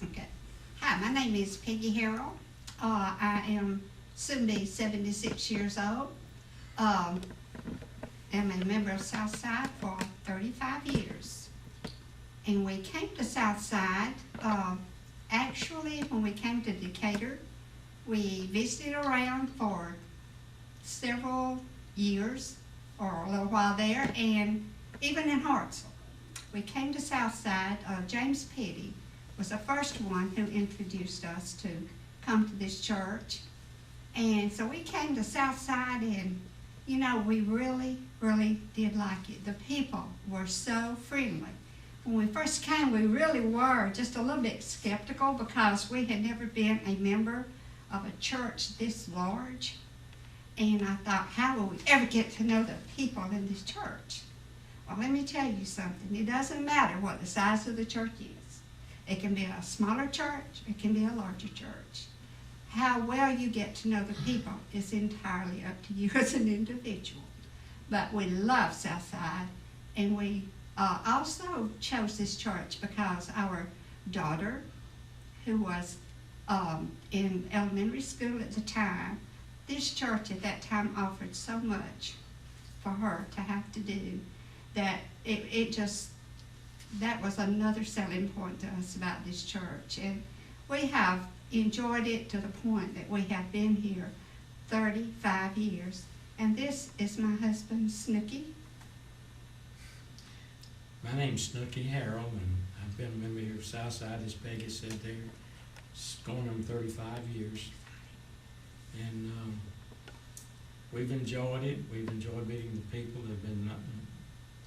Okay. Hi, my name is Peggy Hairrell. I am soon to be 76 years old. I'm a member of Southside for 35 years. And we came to Southside, actually when we came to Decatur, we visited around for several years or a little while there, and even in Hartsville. We came to Southside. James Petty was the first one who introduced us to come to this church. And so we came to Southside, and you know, we really, really did like it. The people were so friendly. When we first came, we really were just a little bit skeptical because we had never been a member of a church this large. And I thought, how will we ever get to know the people in this church? Well, let me tell you something. It doesn't matter what the size of the church is. It can be a smaller church, it can be a larger church. How well you get to know the people is entirely up to you as an individual. But we love Southside, and we also chose this church because our daughter, who was in elementary school at the time, this church at that time offered so much for her to have to do that that was another selling point to us about this church. And we have enjoyed it to the point that we have been here 35 years. And this is my husband, Snooky. My name's Snooky Hairrell, and I've been a member here of Southside, as Peggy said there. It's going on 35 years. And we've enjoyed it. We've enjoyed meeting the people.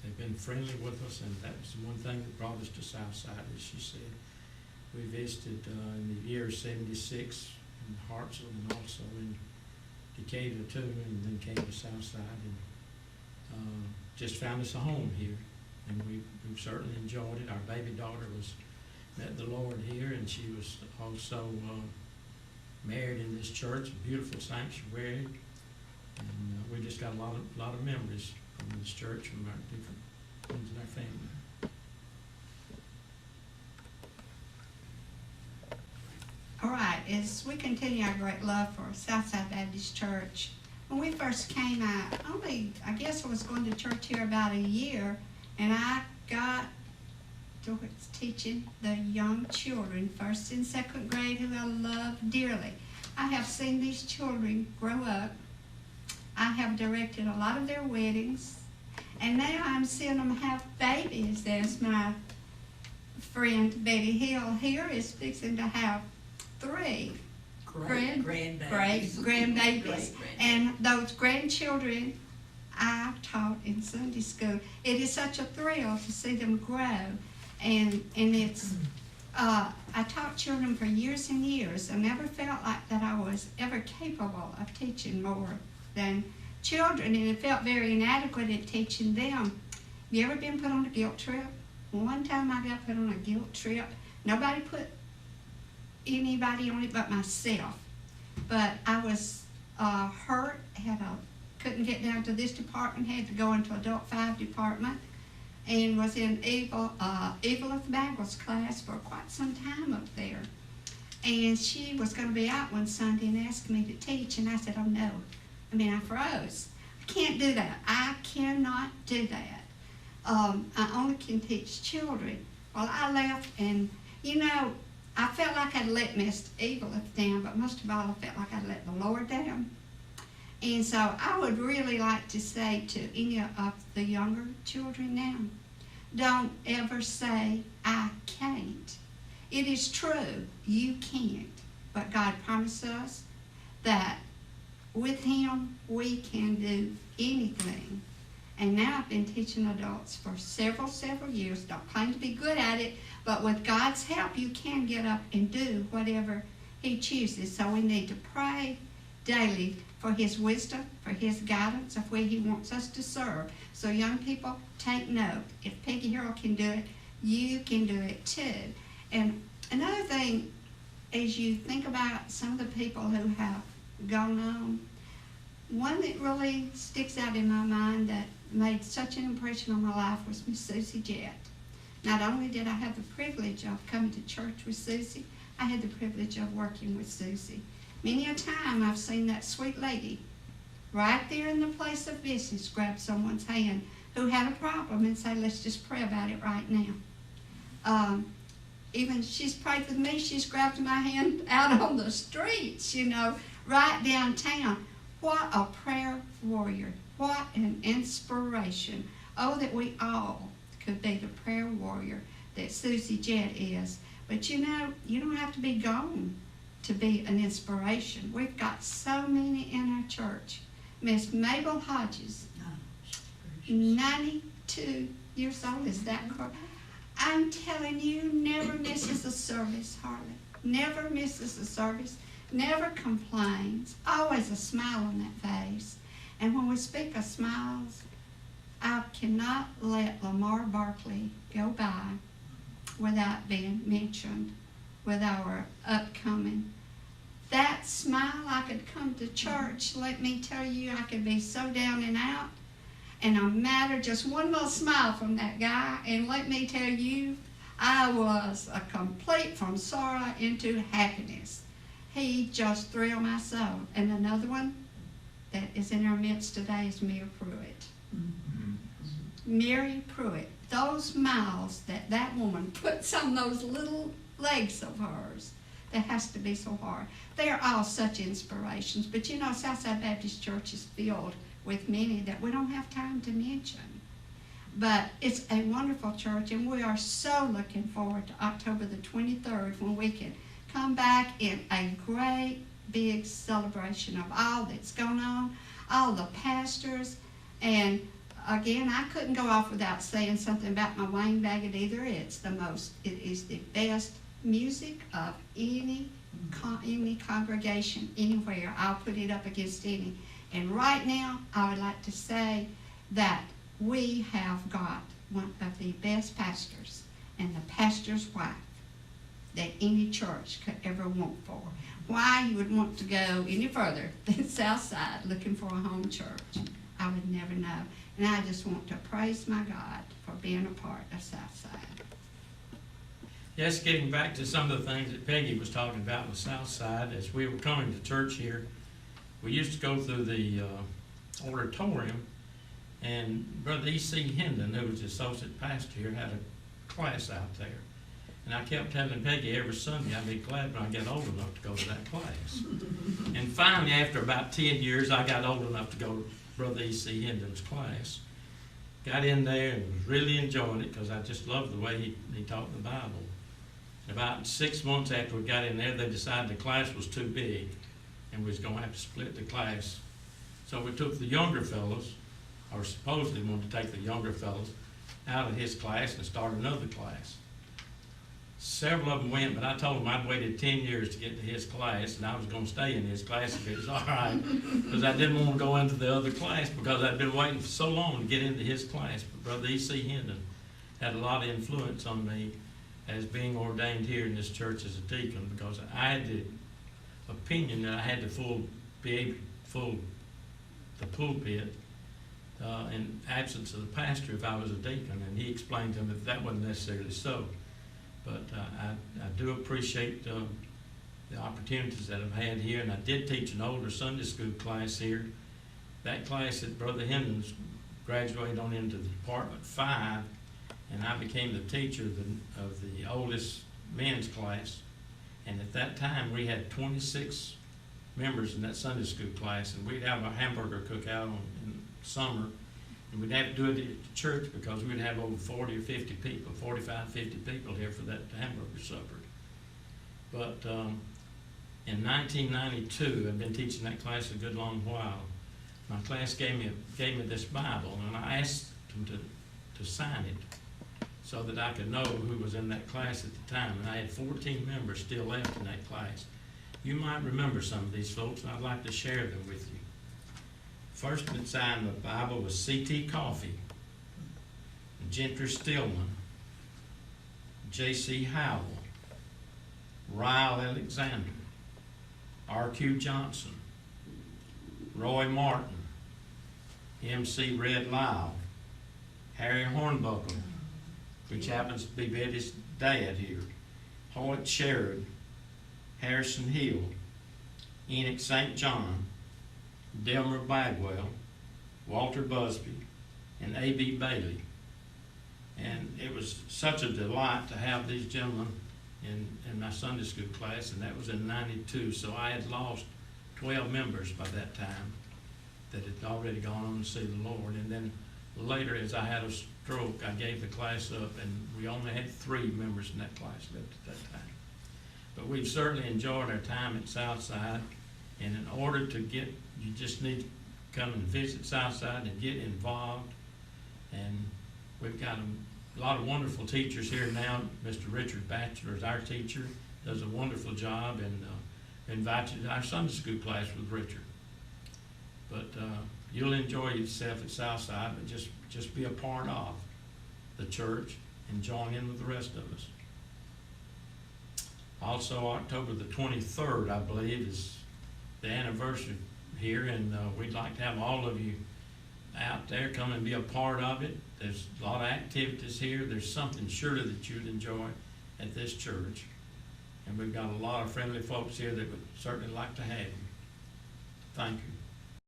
They've been friendly with us, and that was the one thing that brought us to Southside, as she said. We visited in the year 76 in Hartsville and also in Decatur too, and then came to Southside and just found us a home here. And we've certainly enjoyed it. Our baby daughter met the Lord here, and she was also married in this church, a beautiful sanctuary. And we just got a lot of memories from this church, from our different ones in our family. All right, as we continue our great love for Southside Baptist Church, when we first came out, I guess I was going to church here about a year, and I got towards teaching the young children, first and second grade, who I love dearly. I have seen these children grow up. I have directed a lot of their weddings, and now I'm seeing them have babies. There's my friend Betty Hill here is fixing to have 3 grandbabies. And those grandchildren I taught in Sunday school. It is such a thrill to see them grow, and it's I taught children for years and years. I never felt like that I was ever capable of teaching more than children, and it felt very inadequate at teaching them. You ever been put on a guilt trip? One time I got put on a guilt trip. Nobody put anybody on it but myself. But I was hurt, couldn't get down to this department, had to go into Adult 5 department, and was in Evelyn Bagwell's class for quite some time up there. And she was going to be out one Sunday and asked me to teach, and I said, oh no. I froze. I can't do that. I cannot do that. I only can teach children. Well, I left, and you know, I felt like I'd let Miss Evelyn down, but most of all, I felt like I'd let the Lord down. And so I would really like to say to any of the younger children now, don't ever say, I can't. It is true, you can't. But God promised us that with Him, we can do anything. And now I've been teaching adults for several years. Don't claim to be good at it, but with God's help, you can get up and do whatever He chooses. So we need to pray daily for His wisdom, for His guidance of where He wants us to serve. So young people, take note. If Peggy Hairrell can do it, you can do it too. And another thing, as you think about some of the people who have gone on, one that really sticks out in my mind that made such an impression on my life was Miss Susie Jett. Not only did I have the privilege of coming to church with Susie, I had the privilege of working with Susie. Many a time I've seen that sweet lady right there in the place of business grab someone's hand who had a problem and say, let's just pray about it right now. Even she's prayed with me, she's grabbed my hand out on the streets, right downtown. What a prayer warrior. What an inspiration. Oh, that we all could be the prayer warrior that Susie Jett is. But you don't have to be gone to be an inspiration. We've got so many in our church. Miss Mabel Hodges, 92 years old, is that correct? I'm telling you, never misses a service, Harley. Never misses a service, never complains, always a smile on that face. And when we speak of smiles, I cannot let Lamar Barkley go by without being mentioned with our upcoming. That smile, I could come to church, let me tell you, I could be so down and out, and no matter just one little smile from that guy, and let me tell you, I was a complete from sorrow into happiness. He just thrilled my soul. And another one that is in our midst today is Mary Pruitt. Mm-hmm. Mary Pruitt. Those miles that woman puts on those little legs of hers, that has to be so hard. They are all such inspirations. But Southside Baptist Church is filled with many that we don't have time to mention. But it's a wonderful church, and we are so looking forward to October the 23rd when we can come back in a great big celebration of all that's going on, all the pastors. And again, I couldn't go off without saying something about my Wayne Baggett either. It is the best music of any congregation anywhere. I'll put it up against any. And right now, I would like to say that we have got one of the best pastors and the pastor's wife that any church could ever want for. Why you would want to go any further than Southside looking for a home church, I would never know. And I just want to praise my God for being a part of Southside. Yes, getting back to some of the things that Peggy was talking about with Southside, as we were coming to church here, we used to go through the auditorium, and Brother E.C. Hendon, who was the associate pastor here, had a class out there. And I kept telling Peggy every Sunday I'd be glad when I get old enough to go to that class. And finally, after about 10 years, I got old enough to go to Brother E.C. Hendon's class. Got in there and was really enjoying it because I just loved the way he taught the Bible. About 6 months after we got in there, they decided the class was too big and we was going to have to split the class. So we took the younger fellows, or supposedly wanted to take the younger fellows, out of his class and start another class. Several of them went, but I told them I'd waited 10 years to get to his class, and I was going to stay in his class if it was all right, because I didn't want to go into the other class because I'd been waiting for so long to get into his class. But Brother E.C. Hendon had a lot of influence on me as being ordained here in this church as a deacon, because I had the opinion that I had to be able to fill the pulpit in absence of the pastor if I was a deacon, and he explained to me that wasn't necessarily so. But I do appreciate the opportunities that I've had here, and I did teach an older Sunday school class here. That class that Brother Hendon's graduated on into the Department 5, and I became the teacher of the oldest men's class. And at that time, we had 26 members in that Sunday school class, and we'd have a hamburger cookout in summer, and we'd have to do it at the church because we'd have over 40 or 50 people, 45, 50 people here for that hamburger supper. But in 1992, I've been teaching that class a good long while. My class gave me this Bible, and I asked them to sign it so that I could know who was in that class at the time. And I had 14 members still left in that class. You might remember some of these folks, and I'd like to share them with you. First that signed the Bible was C.T. Coffey, Gentry Stillman, J.C. Howell, Ryle Alexander, R.Q. Johnson, Roy Martin, M.C. Red Lyle, Harry Hornbuckle, which happens to be Betty's dad here, Hoyt Sherrod, Harrison Hill, Enoch St. John, Delmer Bagwell, Walter Busby, and A.B. Bailey. And it was such a delight to have these gentlemen in my Sunday school class, and that was in '92. So I had lost 12 members by that time that had already gone on to see the Lord. And then later, as I had a stroke, I gave the class up, and we only had 3 members in that class left at that time. But we've certainly enjoyed our time at Southside, and in order to get, you just need to come and visit Southside and get involved. And we've got a lot of wonderful teachers here now. Mr. Richard Batchelor is our teacher, does a wonderful job, and invite you to our Sunday school class with Richard. But you'll enjoy yourself at Southside, but just be a part of the church and join in with the rest of us. Also, October the 23rd, I believe, is the anniversary here, and we'd like to have all of you out there come and be a part of it. There's a lot of activities here. There's something surely that you'd enjoy at this church. And we've got a lot of friendly folks here that would certainly like to have you. Thank you.